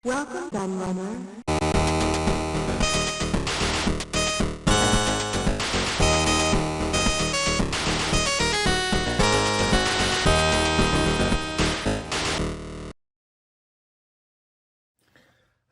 Welcome, gun runner.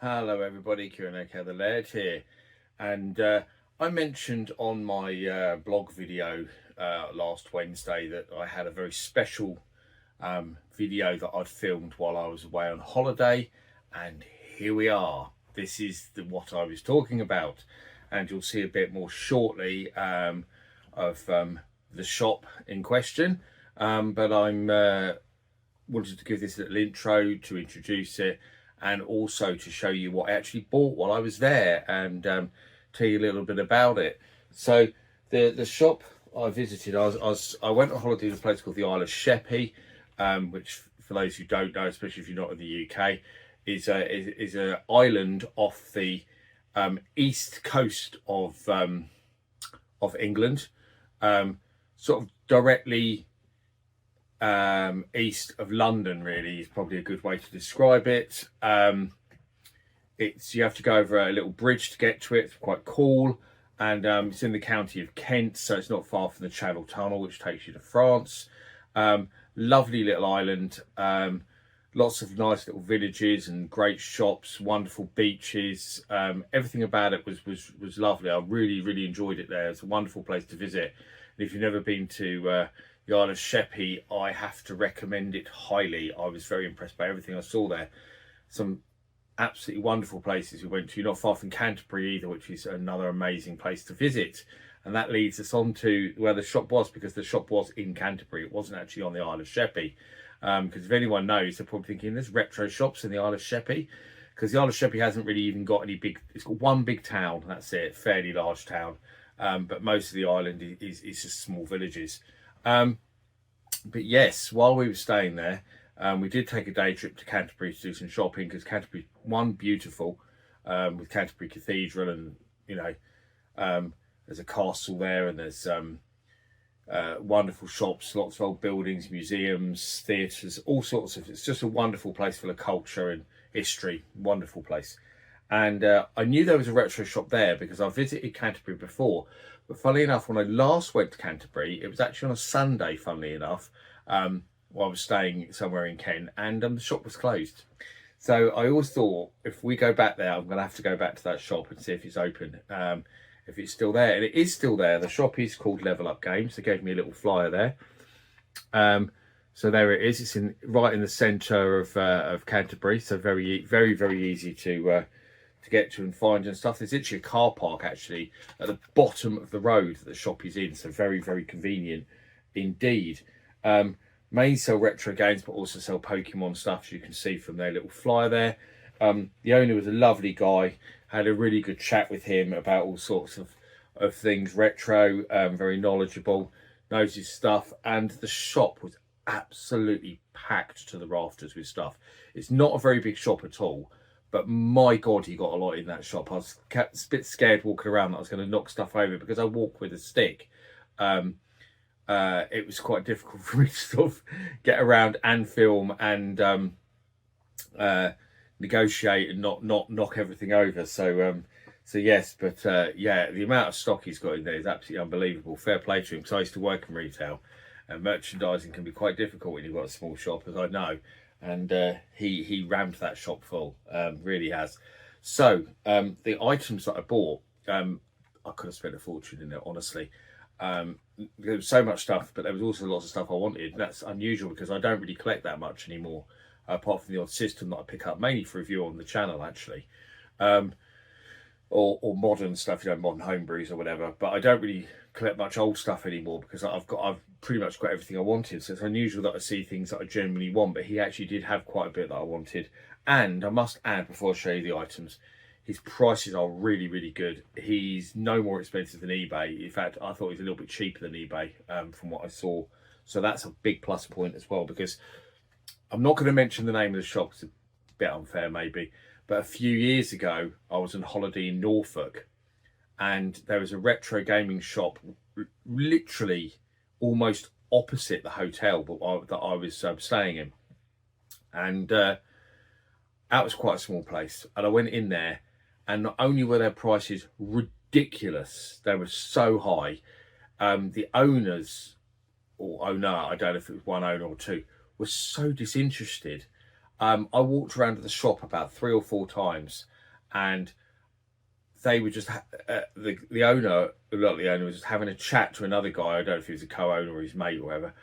Hello everybody, Kieran the Laird here, and I mentioned on my blog video last Wednesday that I had a very special video that I'd filmed while I was away on holiday, and here we are. This is what I was talking about, and you'll see a bit more shortly of the shop in question, but I'm wanted to give this little intro to introduce it, and also to show you what I actually bought while I was there, and tell you a little bit about it. So the shop I visited, I went on holiday to a place called the Isle of Sheppey, which for those who don't know, especially if you're not in the UK, is an island off the east coast of England, sort of directly east of London, really is probably a good way to describe it. You have to go over a little bridge to get to it. It's quite cool, and it's in the county of Kent, so it's not far from the Channel Tunnel, which takes you to France. Lovely little island, lots of nice little villages and great shops, wonderful beaches. Everything about it was lovely. I really enjoyed it there. It's a wonderful place to visit, and if you've never been to the Isle of Sheppey, I have to recommend it highly. I was very impressed by everything I saw there. Some absolutely wonderful places we went to, not far from Canterbury either, which is another amazing place to visit. And that leads us on to where the shop was, because the shop was in Canterbury. It wasn't actually on the Isle of Sheppey. Because if anyone knows, they're probably thinking there's retro shops in the Isle of Sheppey, because the Isle of Sheppey hasn't really even got any big, it's got one big town, that's it, fairly large town. But most of the island is just small villages. But yes, while we were staying there, we did take a day trip to Canterbury to do some shopping, because Canterbury, one, beautiful, with Canterbury Cathedral, and there's a castle there, and there's wonderful shops, lots of old buildings, museums, theatres, all sorts of. It's just a wonderful place full of culture and history. Wonderful place. And I knew there was a retro shop there because I visited Canterbury before. But funnily enough, when I last went to Canterbury, it was actually on a Sunday, funnily enough, while I was staying somewhere in Kent, and the shop was closed. So I always thought, if we go back there, I'm going to have to go back to that shop and see if it's open, if it's still there. And it is still there. The shop is called Level Up Games. They gave me a little flyer there. So there it is. It's right in the centre of Canterbury. So very easy to get to and find and stuff. There's literally a car park actually at the bottom of the road that the shop is in, so very convenient indeed. Mainly sell retro games, but also sell Pokemon stuff, as you can see from their little flyer there. The owner was a lovely guy. Had a really good chat with him about all sorts of things retro. Very knowledgeable, knows his stuff, and the shop was absolutely packed to the rafters with stuff. It's not a very big shop at all, but my God, he got a lot in that shop. I was a bit scared walking around that I was going to knock stuff over, because I walk with a stick. It was quite difficult for me to sort of get around and film and negotiate and not knock everything over. So yes, but yeah, the amount of stock he's got in there is absolutely unbelievable. Fair play to him, because I used to work in retail, and merchandising can be quite difficult when you've got a small shop, as I know. And he rammed that shop full, really has. So the items that I bought, I could have spent a fortune in it, honestly. There was so much stuff, but there was also lots of stuff I wanted. That's unusual, because I don't really collect that much anymore, apart from the odd system that I pick up, mainly for review on the channel actually, or modern stuff, modern homebrews or whatever. But I don't really collect much old stuff anymore, because I've pretty much got everything I wanted. So it's unusual that I see things that I genuinely want, but he actually did have quite a bit that I wanted. And I must add, before I show you the items, his prices are really good. He's no more expensive than eBay. In fact, I thought he was a little bit cheaper than eBay, from what I saw. So that's a big plus point as well, because I'm not going to mention the name of the shop. It's a bit unfair maybe, but a few years ago I was on holiday in Norfolk, and there was a retro gaming shop literally almost opposite the hotel that I was staying in, and that was quite a small place, and I went in there, and not only were their prices ridiculous, they were so high. The owners or owner, I don't know if it was one owner or two, was so disinterested. I walked around the shop about 3 or 4 times, and they were just the owner, not the owner, was just having a chat to another guy. I don't know if he was a co-owner or his mate or whatever,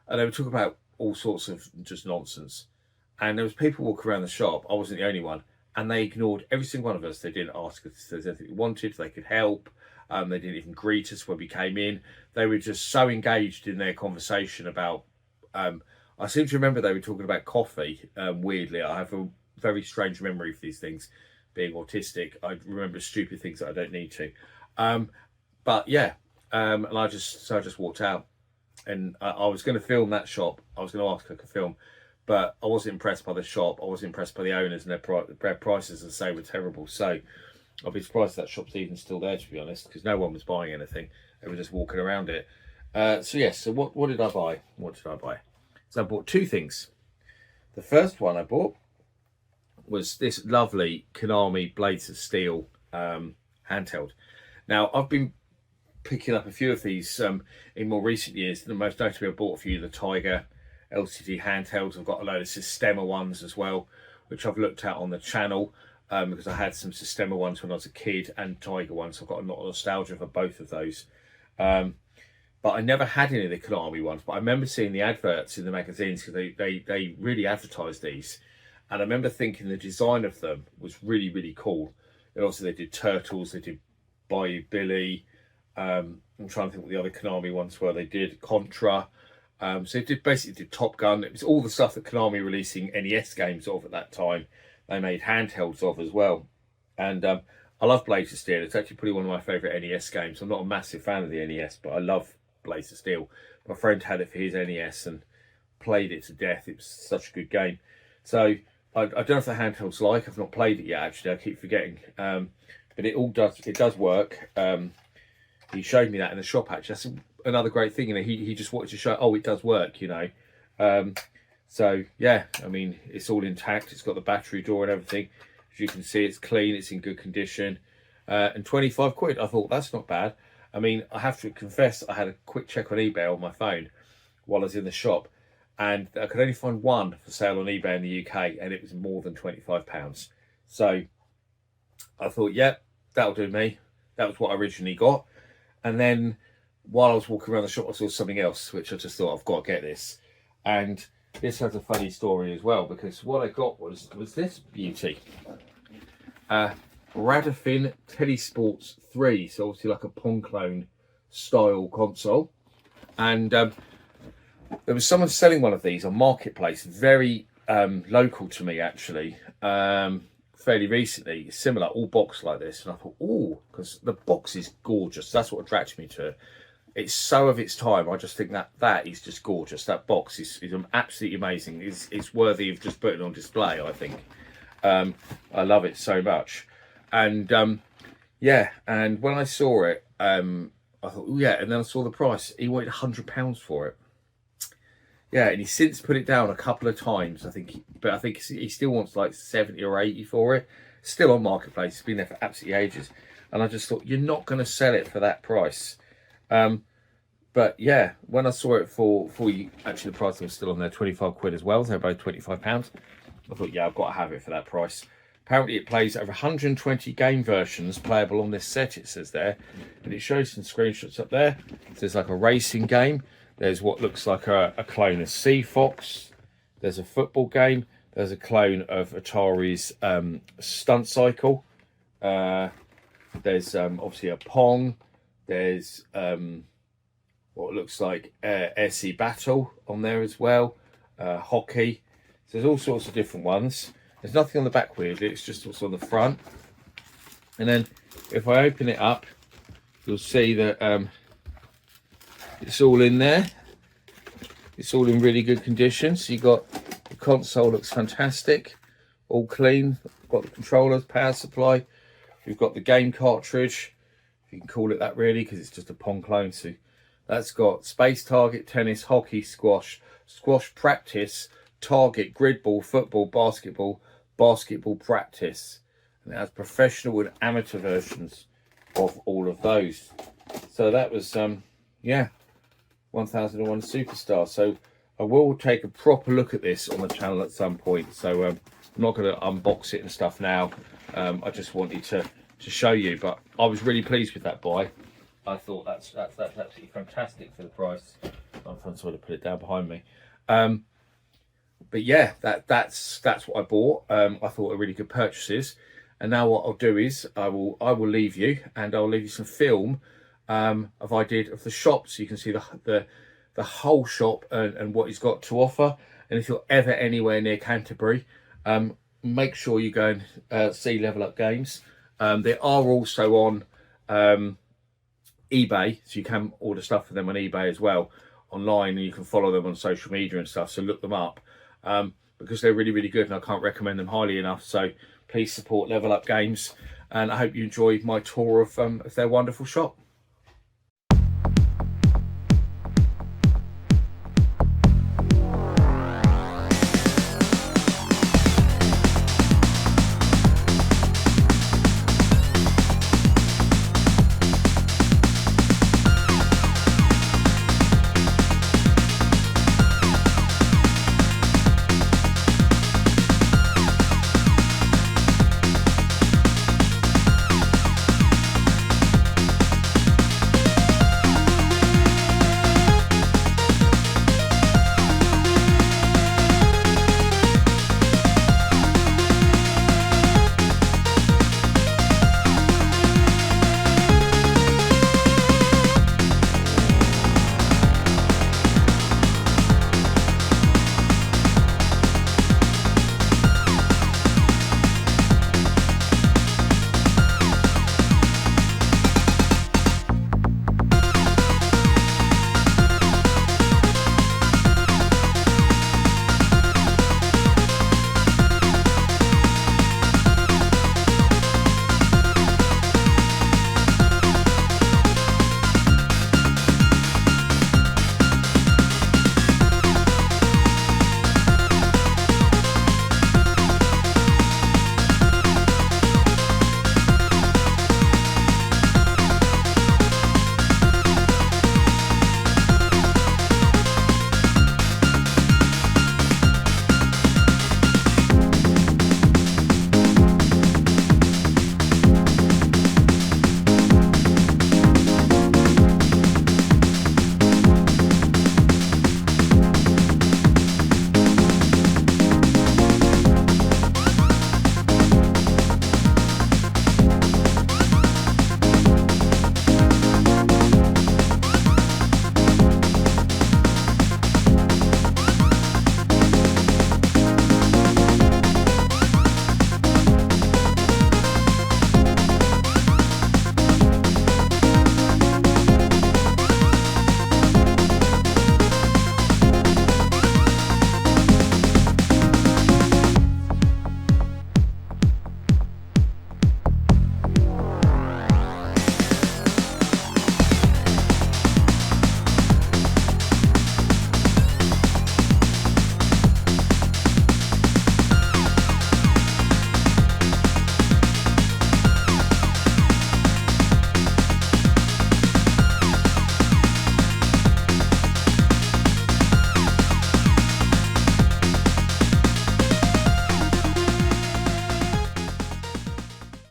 and they were talking about all sorts of just nonsense. And there was people walking around the shop. I wasn't the only one, and they ignored every single one of us. They didn't ask us if there's anything we wanted, if they could help. They didn't even greet us when we came in. They were just so engaged in their conversation about. I seem to remember they were talking about coffee. Weirdly, I have a very strange memory for these things. Being autistic, I remember stupid things that I don't need to. But yeah, and I just walked out, and I was going to film that shop. I was going to ask if I could film, but I wasn't impressed by the shop. I wasn't impressed by the owners, and their prices, as I say, were terrible. So I'll be surprised that shop's even still there, to be honest, because no one was buying anything. They were just walking around it. So yes, so what did I buy? What did I buy? So I bought 2 things. The first one I bought was this lovely Konami Blades of Steel handheld. Now, I've been picking up a few of these in more recent years. The most notably, I bought a few of the Tiger LCD handhelds. I've got a load of Sistema ones as well, which I've looked at on the channel because I had some Sistema ones when I was a kid and Tiger ones. So I've got a lot of nostalgia for both of those. But I never had any of the Konami ones. But I remember seeing the adverts in the magazines because they really advertised these. And I remember thinking the design of them was really, really cool. And also they did Turtles, they did Bayou Billy. I'm trying to think what the other Konami ones were. They did Contra. So it basically did Top Gun. It was all the stuff that Konami releasing NES games of at that time. They made handhelds of as well. And I love Blades of Steel. It's actually probably one of my favourite NES games. I'm not a massive fan of the NES, but I love Blades of Steel. My friend had it for his NES and played it to death. It was such a good game. So I don't know if the handheld's like. I've not played it yet, actually. I keep forgetting. But it does work. He showed me that in the shop, actually. That's another great thing. You know, he just wanted to show, oh, it does work, you know. So, yeah, I mean, it's all intact. It's got the battery door and everything. As you can see, it's clean. It's in good condition. And 25 quid. I thought, that's not bad. I mean, I have to confess, I had a quick check on eBay on my phone while I was in the shop. And I could only find one for sale on eBay in the UK, and it was more than £25. So I thought, yeah, that'll do me. That was what I originally got. And then while I was walking around the shop, I saw something else, which I just thought, I've got to get this. And this has a funny story as well, because what I got was this beauty. Radafin Telesports 3, so obviously like a Pong clone style console. And there was someone selling one of these on Marketplace, very local to me actually, fairly recently, similar, all boxed like this. And I thought, oh, because the box is gorgeous. That's what attracted me to it. It's so of its time. I just think that is just gorgeous. That box is absolutely amazing. It's worthy of just putting on display, I think. I love it so much. And yeah, and when I saw it, I thought, oh yeah, and then I saw the price. He wanted £100 for it. Yeah, and he's since put it down a couple of times, I think. But I think he still wants like 70 or 80 for it. Still on Marketplace. It's been there for absolutely ages. And I just thought, you're not going to sell it for that price. But yeah, when I saw it for you, actually the price was still on there, 25 quid as well. So about £25. I thought, yeah, I've got to have it for that price. Apparently it plays over 120 game versions playable on this set, it says there. And it shows some screenshots up there. So there's like a racing game. There's what looks like a clone of Sea Fox. There's a football game. There's a clone of Atari's Stunt Cycle. There's obviously a Pong. There's what looks like SE Battle on there as well. Hockey. So there's all sorts of different ones. There's nothing on the back weirdly, it's just what's on the front. And then if I open it up, you'll see that it's all in there. It's all in really good condition. So you've got the console, looks fantastic, all clean. Got the controllers, power supply. We've got the game cartridge, if you can call it that really, because it's just a Pong clone. So that's got space, target, tennis, hockey, squash, squash practice, target, grid ball, football, basketball, basketball practice, and it has professional and amateur versions of all of those. So that was yeah, 1001 Superstar. So I will take a proper look at this on the channel at some point. So I'm not going to unbox it and stuff now. I just wanted to show you, but I was really pleased with that buy. I thought that's absolutely fantastic for the price. I'm trying to sort of put it down behind me. But yeah, that's what I bought. I thought a really good purchases. And now what I'll do is I will leave you, and I'll leave you some film of I did of the shop, so you can see the whole shop and what he's got to offer. And if you're ever anywhere near Canterbury, make sure you go and see Level Up Games. They are also on eBay, so you can order stuff for them on eBay as well, online, and you can follow them on social media and stuff. So look them up because they're really, really good, and I can't recommend them highly enough. So please support Level Up Games, and I hope you enjoyed my tour of their wonderful shop.